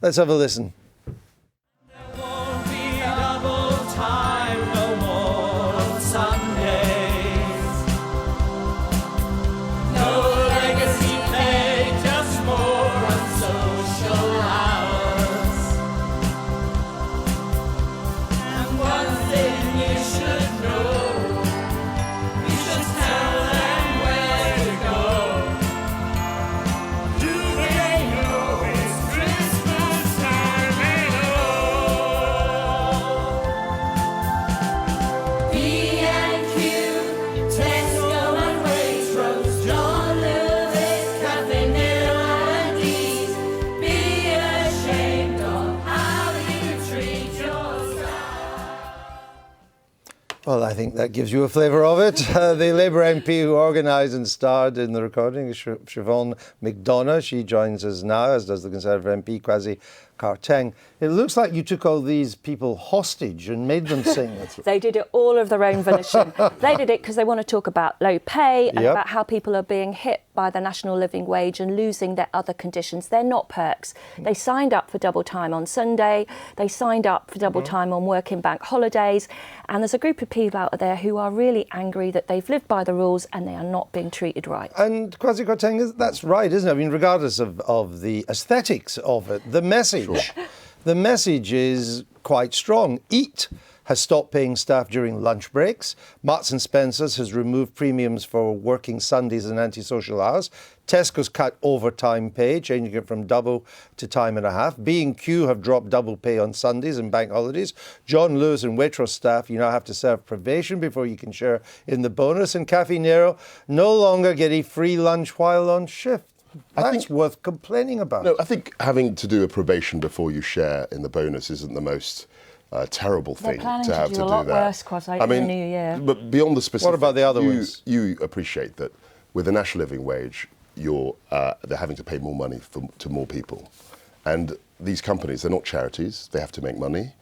Let's have a listen. There won't be double time no more on Sundays. No legacy pay, just more unsocial hours. And one thing you should know, you should tell them where to go. Do they know it's Christmas time at all? B&Q, Tesco and Waitrose, John Lewis, Cafe Nero and Dees. Be ashamed of how you treat your staff. Well, I think that gives you a flavour of it. The Labour MP who organised and starred in the recording is Siobhan McDonough. She joins us now, as does the Conservative MP, Kwasi Kwarteng. It looks like you took all these people hostage and made them sing. They did it all of their own volition. They did it because they want to talk about low pay and about how people are being hit by the national living wage and losing their other conditions. They're not perks. They signed up for double time on Sunday. They signed up for double time on working bank holidays. And there's a group of people out there who are really angry that they've lived by the rules and they are not being treated right. And Kwasi Kwarteng, that's right, isn't it? I mean, regardless of the aesthetics of it, the message, the message is quite strong. Eat has stopped paying staff during lunch breaks. Marks and Spencer's has removed premiums for working Sundays and antisocial hours. Tesco's cut overtime pay, changing it from double to time and a half. B&Q have dropped double pay on Sundays and bank holidays. John Lewis and Waitrose staff, you now have to serve probation before you can share in the bonus. And Cafe Nero no longer get a free lunch while on shift. That's worth complaining about. No, I think having to do a probation before you share in the bonus isn't the most terrible thing to have to do that. They're planning to do a lot worse, Kwasi, in the new year. But beyond the specifics, what about the other ones? You appreciate that with the national living wage, they're having to pay more money to more people. And these companies, they're not charities, they have to make money.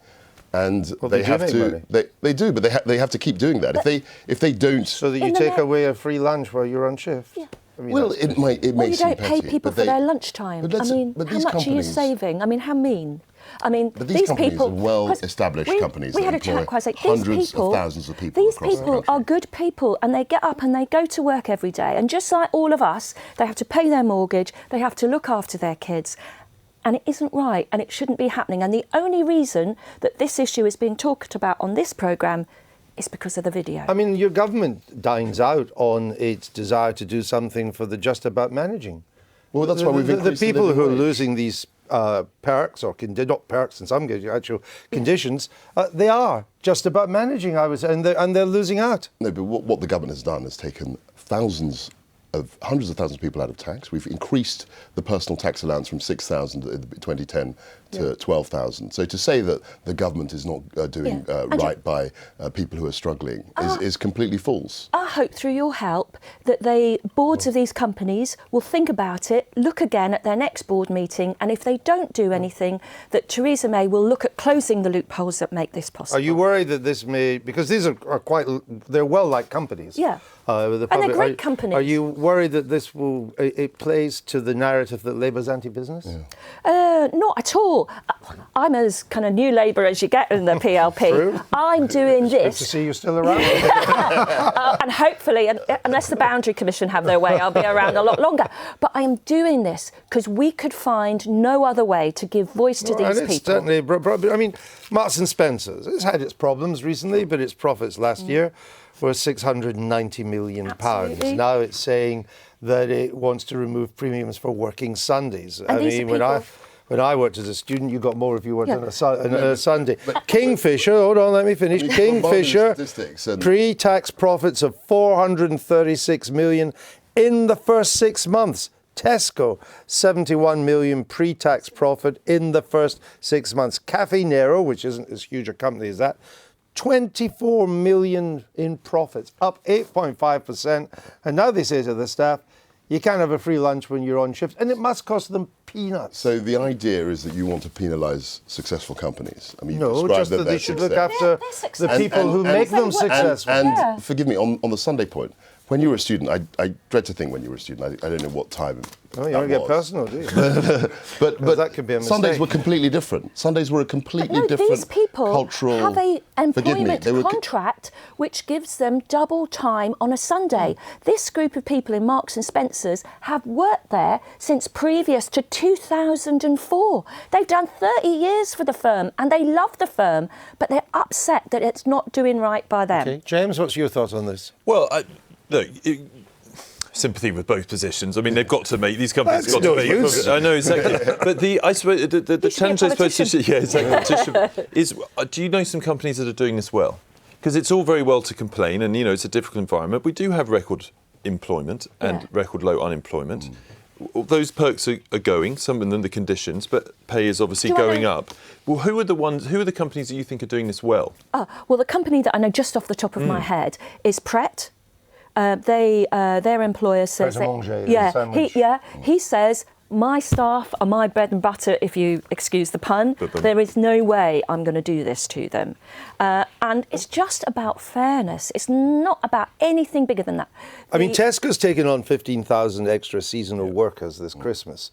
And they have to. They do, but they have to keep doing that. If they don't, so that you take away a free lunch while you're on shift. Yeah. I mean, well, it may seem petty. You don't pay people for their lunchtime. I mean, how much are you saving? I mean, how mean? I mean, but these people are well-established companies. We had a chat, Kwasi. Hundreds of thousands of people. These people are good people, and they get up and they go to work every day. And just like all of us, they have to pay their mortgage. They have to look after their kids. And it isn't right, and it shouldn't be happening. And the only reason that this issue is being talked about on this programme is because of the video. I mean, your government dines out on its desire to do something for the just about managing. Well, that's why we've increased the people who are wage. Losing these perks, or not perks in some cases, actual conditions, they are just about managing, I would say, and they're losing out. No, but what the government has done is taken hundreds of thousands of people out of tax. We've increased the personal tax allowance from 6,000 in 2010 to 12,000. So to say that the government is not doing right by people who are struggling is completely false. I hope through your help that the boards of these companies will think about it, look again at their next board meeting, and if they don't do anything, that Theresa May will look at closing the loopholes that make this possible. Are you worried that this may, because these are quite, they're well-liked companies. Yeah. And they're great companies. Are you worried that this it plays to the narrative that Labour's anti-business? Yeah. Not at all. I'm as kind of new Labour as you get in the PLP. True. I'm doing this. Good to see you still around. And hopefully, unless the Boundary Commission have their way, I'll be around a lot longer. But I am doing this because we could find no other way to give voice to these people. Certainly, I mean, Marks and Spencer's, it's had its problems recently, but its profits last year were £690 million. Absolutely. Now it's saying that it wants to remove premiums for working Sundays. And when I worked as a student, you got more if you worked on a Sunday. But Kingfisher, hold on, let me finish. Kingfisher, pre-tax profits of £436 million in the first 6 months. Tesco, 71 million pre-tax profit in the first 6 months. Cafe Nero, which isn't as huge a company as that, 24 million in profits, up 8.5%. And now they say to the staff, you can't have a free lunch when you're on shift, and it must cost them peanuts. So the idea is that you want to penalise successful companies. I mean, no, just that they should look after the people who make them successful. And forgive me, on the Sunday point, When you were a student, I dread to think when you were a student. I don't know what time. Oh, you don't get personal, do you? but that could be a Sundays mistake. were completely different. Sundays were a completely No, different these people cultural. have a employment they were contract which gives them double time on a Sunday. This group of people in Marks and Spencer's have worked there since previous to 2004. They've done 30 years for the firm and they love the firm, but they're upset that it's not doing right by them. Okay. James, what's your thoughts on this? Well, look, sympathy with both positions. I mean, they've got to make these companies. That's got no to use. make. I know exactly. But I suppose the challenge, I suppose, is do you know some companies that are doing this well? Because it's all very well to complain, and it's a difficult environment. We do have record employment and record low unemployment. Those perks are going, some of them the conditions, but pay is obviously going up. Well, who are the companies that you think are doing this well? Well, the company that I know just off the top of my head is Pret. Their employer says he says my staff are my bread and butter, if you excuse the pun. There is no way I'm going to do this to them. And it's just about fairness. It's not about anything bigger than that. I mean, Tesco's taken on 15,000 extra seasonal workers this Christmas.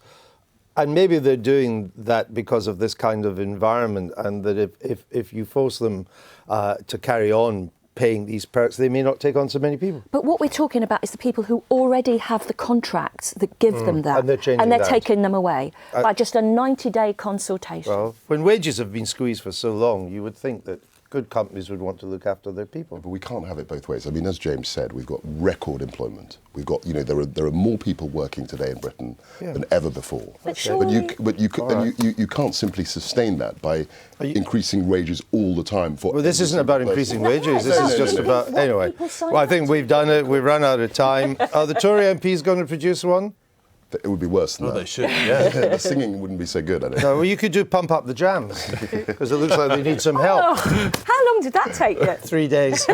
And maybe they're doing that because of this kind of environment, and that if you force them to carry on paying these perks, they may not take on so many people. But what we're talking about is the people who already have the contracts that give them that. And they're taking them away by just a 90-day consultation. Well, when wages have been squeezed for so long, you would think that good companies would want to look after their people. But we can't have it both ways. I mean, as James said, we've got record employment. We've got, there are more people working today in Britain than ever before. But you can't simply sustain that by increasing wages all the time. Well, this isn't about increasing wages. This is just about anyway. Well, I think we've done it. We've run out of time. Are the Tory MPs going to produce one? It would be worse than that. They should. Yeah, the singing wouldn't be so good, I don't No, well, you could do Pump Up the Jams, because it looks like they need some help. How long did that take you? 3 days.